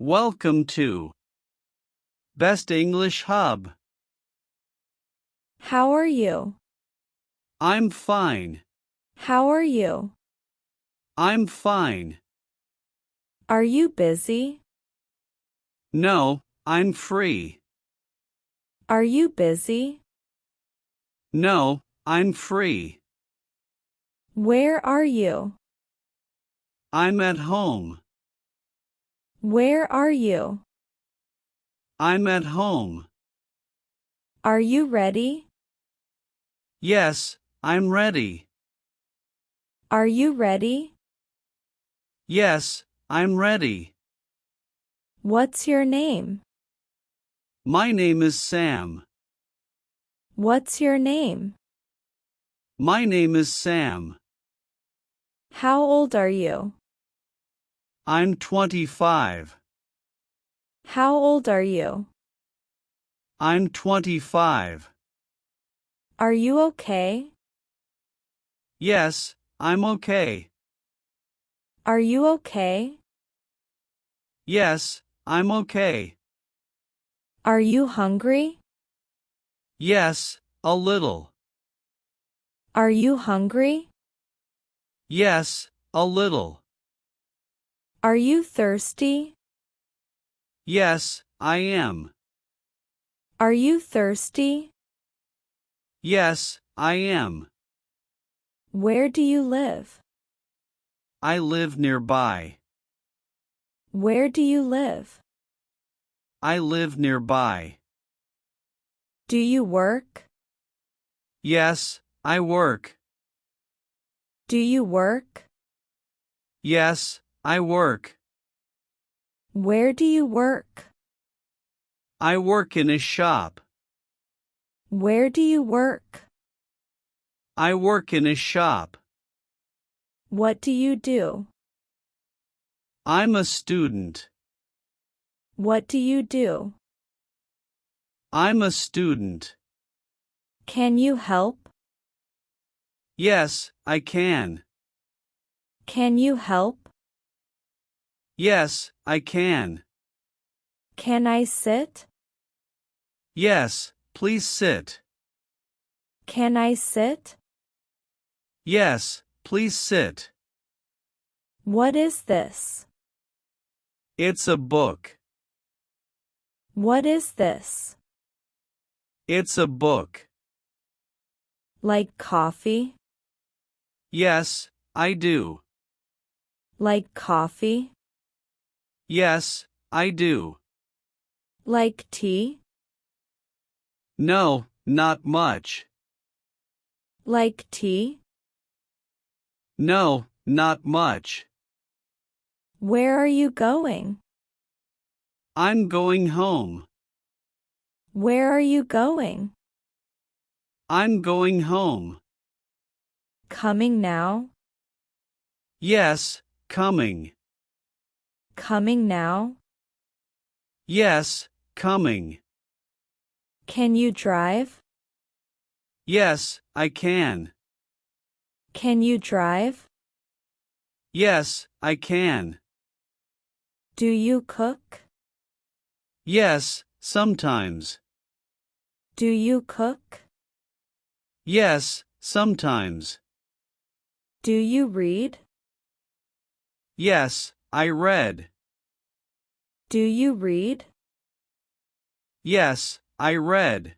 Welcome to Best English Hub. How are you? I'm fine. How are you? I'm fine. Are you busy? No, I'm free. Are you busy? No, I'm free. Where are you? I'm at home. Where are you? I'm at home. Are you ready? Yes, I'm ready. Are you ready? Yes, I'm ready. What's your name? My name is Sam. What's your name? My name is Sam. How old are you? I'm 25. How old are you? I'm 25. Are you okay? Yes, I'm okay. Are you okay? Yes, I'm okay. Are you hungry? Yes, a little. Are you hungry? Yes, a little. Are you thirsty? Yes, I am. Are you thirsty? Yes, I am. Where do you live? I live nearby. Where do you live? I live nearby. Do you work? Yes, I work. Do you work? Yes, I work. Where do you work? I work in a shop. Where do you work? I work in a shop. What do you do? I'm a student. What do you do? I'm a student. Can you help? Yes, I can. Can you help? Yes, I can. Can I sit? Yes, please sit. Can I sit? Yes, please sit. What is this? It's a book. What is this? It's a book. Like coffee? Yes, I do. Like coffee? Yes, I do. Like tea? No, not much. Like tea? No, not much. Where are you going? I'm going home. Where are you going? I'm going home. Coming now? Yes, coming. Coming now? Yes, coming. Can you drive? Yes, I can. Can you drive? Yes, I can. Do you cook? Yes, sometimes. Do you cook? Yes, sometimes. Do you read? Yes, I read. Do you read? Yes, I read.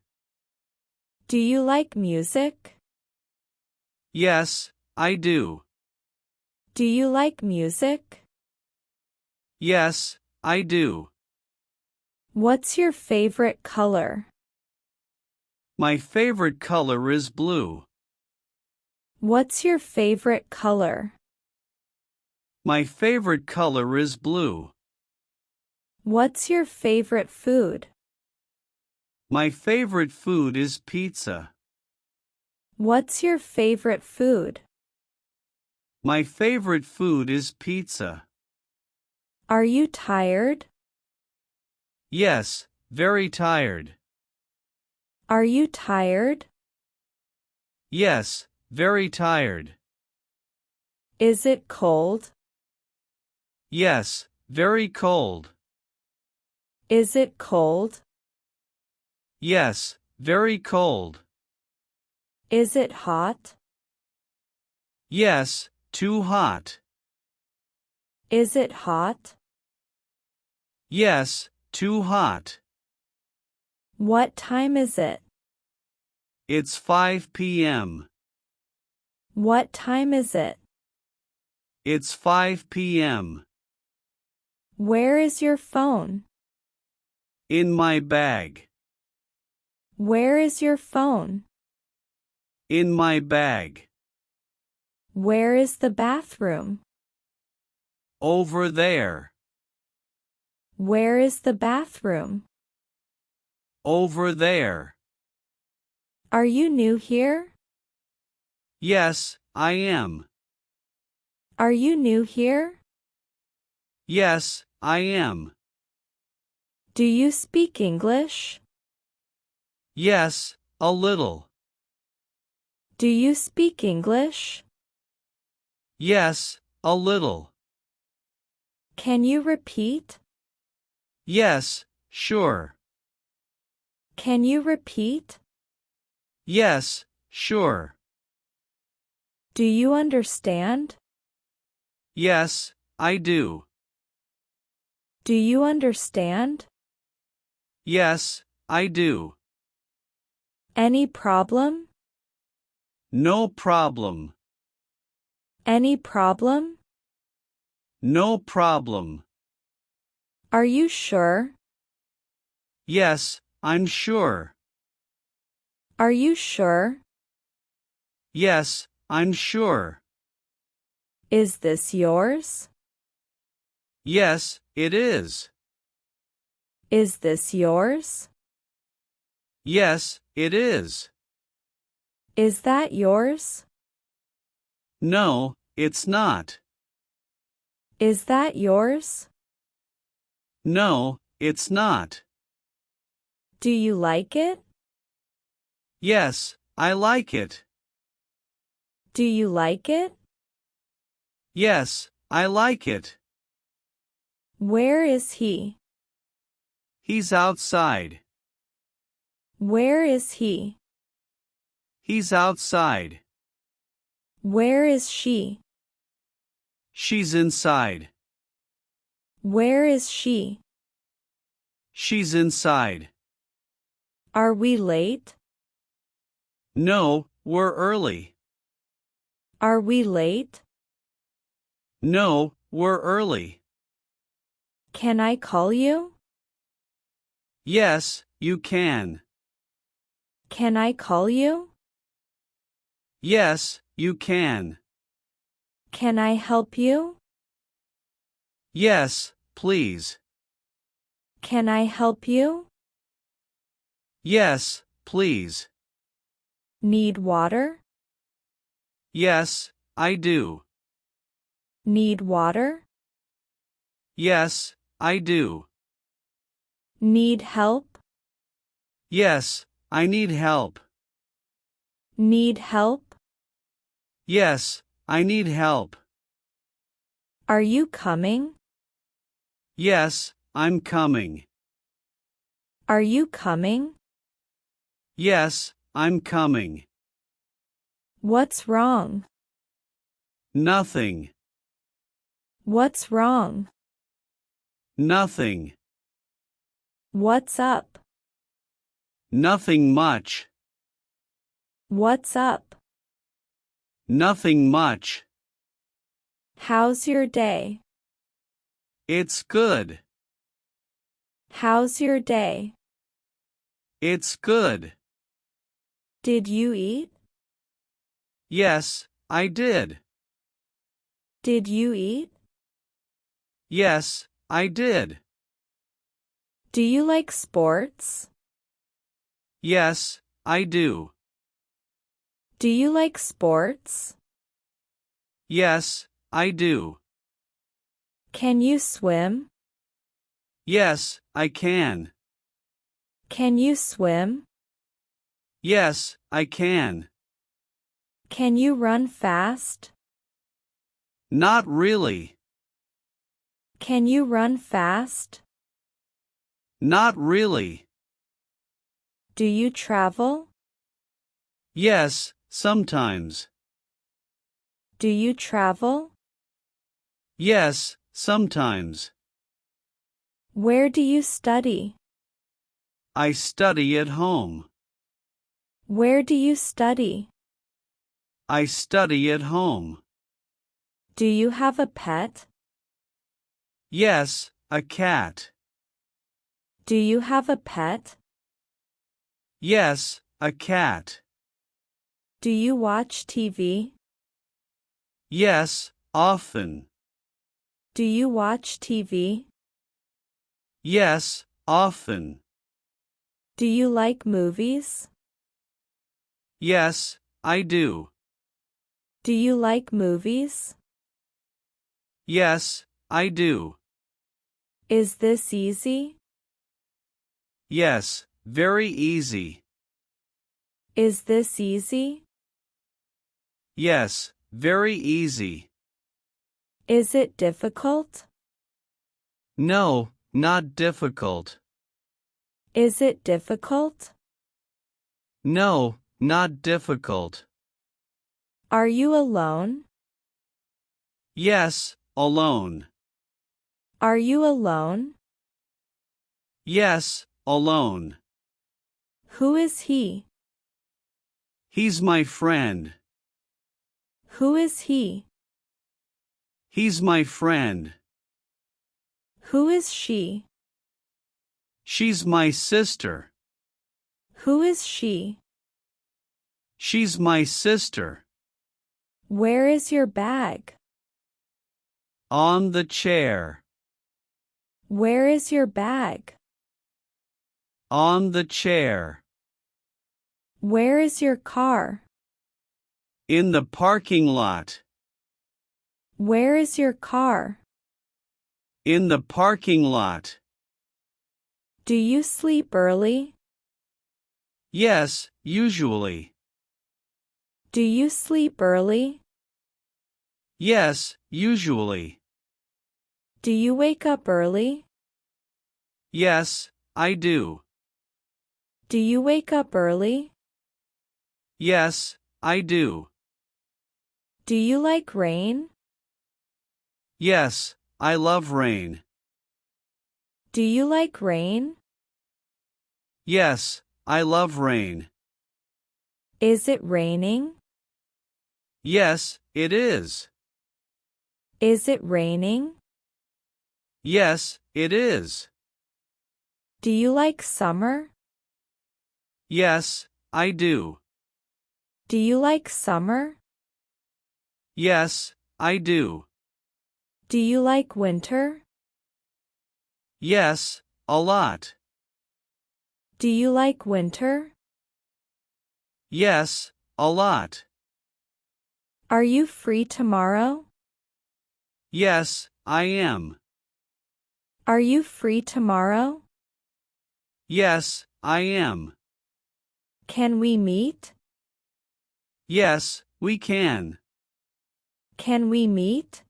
Do you like music? Yes, I do. Do you like music? Yes, I do. What's your favorite color? My favorite color is blue. What's your favorite color? My favorite color is blue. What's your favorite food? My favorite food is pizza. What's your favorite food? My favorite food is pizza. Are you tired? Yes, very tired. Are you tired? Yes, very tired. Is it cold? Yes, very cold. Is it cold? Yes, very cold. Is it hot? Yes, too hot. Is it hot? Yes, too hot. What time is it? It's 5 p.m. What time is it? It's 5 p.m. Where is your phone? In my bag. Where is your phone? In my bag. Where is the bathroom? Over there. Where is the bathroom? Over there. Are you new here? Yes, I am. Are you new here? Yes, I am. Do you speak English? Yes, a little. Do you speak English? Yes, a little. Can you repeat? Yes, sure. Can you repeat? Yes, sure. Do you understand? Yes, I do. Do you understand? Yes, I do. Any problem? No problem. Any problem? No problem. Are you sure? Yes, I'm sure. Are you sure? Yes, I'm sure. Is this yours? Yes, it is. Is this yours? Yes, it is. Is that yours? No, it's not. Is that yours? No, it's not. Do you like it? Yes, I like it. Do you like it? Yes, I like it. Where is he? He's outside. Where is he? He's outside. Where is she? She's inside. Where is she? She's inside. Are we late? No, we're early. Are we late? No, we're early. Can I call you? Yes, you can. Can I call you? Yes, you can. Can I help you? Yes, please. Can I help you? Yes, please. Need water? Yes, I do. Need water? Yes, I do. Need help? Yes, I need help. Need help? Yes, I need help. Are you coming? Yes, I'm coming. Are you coming? Yes, I'm coming. What's wrong? Nothing. What's wrong? Nothing. What's up? Nothing much. What's up? Nothing much. How's your day? It's good. How's your day? It's good. Did you eat? Yes, I did. Did you eat? Yes, I did. Do you like sports? Yes, I do. Do you like sports? Yes, I do. Can you swim? Yes, I can. Can you swim? Yes, I can. Can you run fast? Not really. Can you run fast? Not really. Do you travel? Yes, sometimes. Do you travel? Yes, sometimes. Where do you study? I study at home. Where do you study? I study at home. Do you have a pet? Yes, a cat. Do you have a pet? Yes, a cat. Do you watch TV? Yes, often. Do you watch TV? Yes, often. Do you like movies? Yes, I do. Do you like movies? Yes, I do. Is this easy? Yes, very easy. Is this easy? Yes, very easy. Is it difficult? No, not difficult. Is it difficult? No, not difficult. Are you alone? Yes, alone. Are you alone? Yes, alone. Who is he? He's my friend. Who is he? He's my friend. Who is she? She's my sister. Who is she? She's my sister. Where is your bag? On the chair. Where is your bag? On the chair. Where is your car? In the parking lot. Where is your car? In the parking lot. Do you sleep early? Yes, usually. Do you sleep early? Yes, usually. Do you wake up early? Yes, I do. Do you wake up early? Yes, I do. Do you like rain? Yes, I love rain. Do you like rain? Yes, I love rain. Is it raining? Yes, it is. Is it raining? Yes, it is. Do you like summer? Yes, I do. Do you like summer? Yes, I do. Do you like winter? Yes, a lot. Do you like winter? Yes, a lot. Are you free tomorrow? Yes, I am. Are you free tomorrow? Yes, I am. Can we meet? Yes, we can. Can we meet?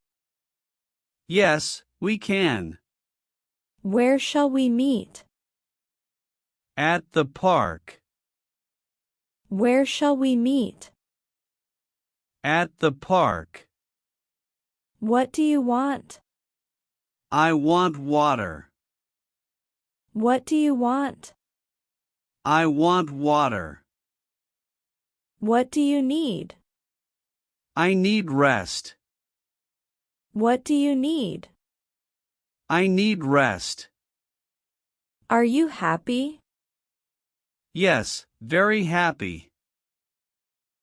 Yes, we can. Where shall we meet? At the park. Where shall we meet? At the park. What do you want? I want water. What do you want? I want water. What do you need? I need rest. What do you need? I need rest. Are you happy? Yes, very happy.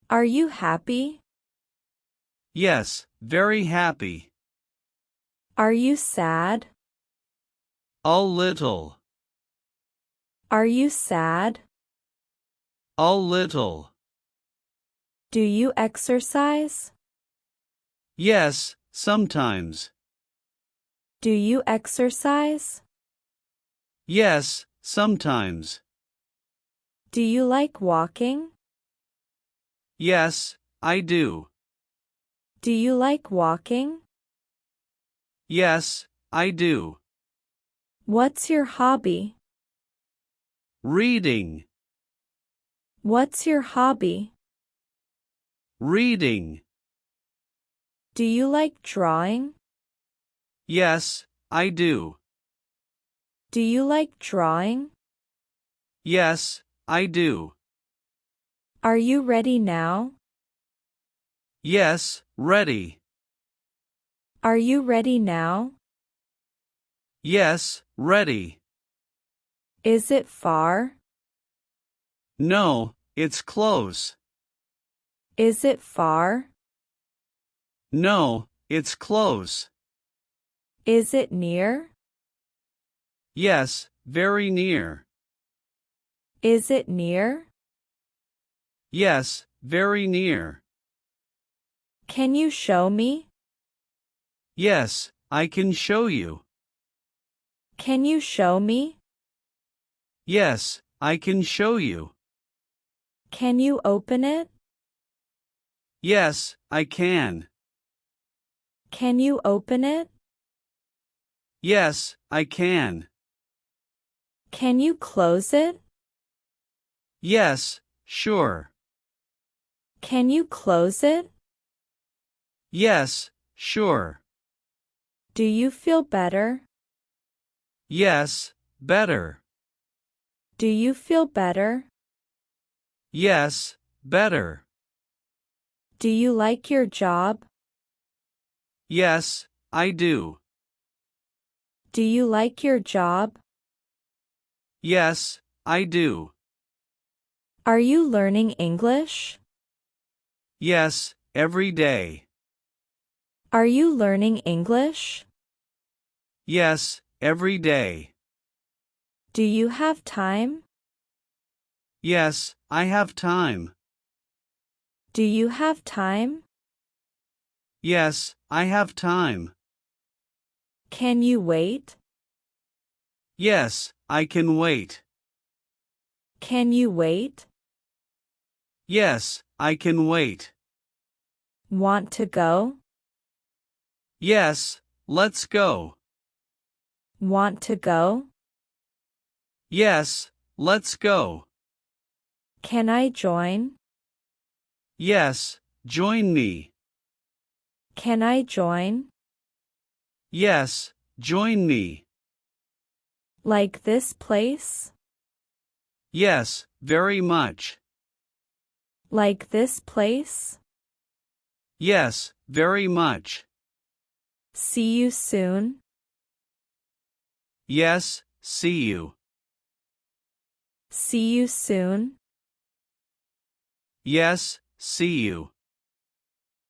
Are you happy? Yes, very happy. Are you sad? A little. Are you sad? A little. Do you exercise? Yes, sometimes. Do you exercise? Yes, sometimes. Do you like walking? Yes, I do. Do you like walking? Yes, I do. What's your hobby? Reading. What's your hobby? Reading. Do you like drawing? Yes, I do. Do you like drawing? Yes, I do. Are you ready now? Yes, ready. Are you ready now? Yes, ready. Is it far? No, it's close. Is it far? No, it's close. Is it near? Yes, very near. Is it near? Yes, very near. Can you show me? Yes, I can show you. Can you show me? Yes, I can show you. Can you open it? Yes, I can. Can you open it? Yes, I can. Can you close it? Yes, sure. Can you close it? Yes, sure. Do you feel better? Yes, better. Do you feel better? Yes, better. Do you like your job? Yes, I do. Do you like your job? Yes, I do. Are you learning English? Yes, every day. Are you learning English? Yes, every day. Do you have time? Yes, I have time. Do you have time? Yes, I have time. Can you wait? Yes, I can wait. Can you wait? Yes, I can wait. Want to go? Yes, let's go. Want to go? Yes, let's go. Can I join? Yes, join me. Can I join? Yes, join me. Like this place? Yes, very much. Like this place? Yes, very much. See you soon? Yes, see you. See you soon? Yes, see you.